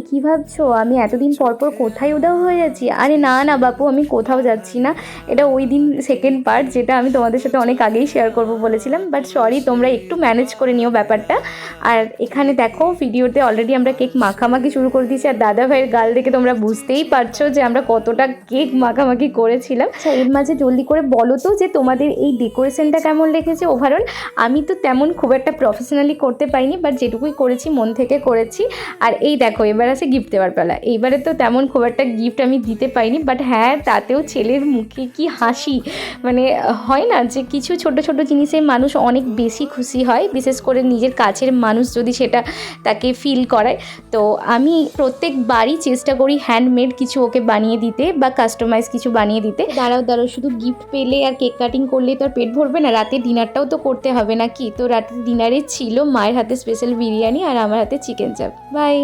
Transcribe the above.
কি ভাবছো আমি এতদিন পর পর কোথায় উধাও হয়ে যাচ্ছি? আরে না না বাপু, আমি কোথাও যাচ্ছি না। এটা ওই দিন সেকেন্ড পার্ট, যেটা আমি তোমাদের সাথে অনেক আগেই শেয়ার করব বলেছিলাম। বাট সরি, তোমরা একটু ম্যানেজ করে নিও ব্যাপারটা। আর এখানে দেখো ভিডিওতে অলরেডি আমরা কেক মাখামাখি শুরু করে দিয়েছি। আর দাদা ভাইয়ের গাল দেখে তোমরা বুঝতেই পারছো যে আমরা কতটা কেক মাখামাখি করেছিলাম। আচ্ছা, এর মাঝে জলদি করে বলো তো যে তোমাদের এই ডেকোরেশনটা কেমন লেগেছে ওভারঅল। আমি তো তেমন খুব একটা প্রফেশনালি করতে পারিনি, বাট যেটুকুই করেছি মন থেকে করেছি। আর এই দেখো এবার আছে গিফট দেওয়ার পালা। এইবারে তো তেমন খুব একটা গিফট আমি দিতে পারিনি, বাট হ্যাঁ তাতেও ছেলের মুখে কি হাসি। মানে হয় না যে কিছু ছোট ছোট জিনিসে মানুষ অনেক বেশি খুশি হয়, বিশেষ করে নিজের কাছের মানুষ যদি সেটা তাকে ফিল করায়। তো আমি প্রত্যেকবারই চেষ্টা করি হ্যান্ডমেড কিছু ওকে বানিয়ে দিতে বা কাস্টমাইজ কিছু বানিয়ে দিতে। দাঁড়াও দাঁড়াও, শুধু গিফট পেলে আর কেক কাটিং করলে তো আর পেট ভরবে না, রাতে ডিনারটাও তো করতে হবে নাকি। তো রাতে ডিনারে ছিল মায়ের হাতে স্পেশাল বিরিয়ানি আর আমার হাতে চিকেন চাপ। বাই।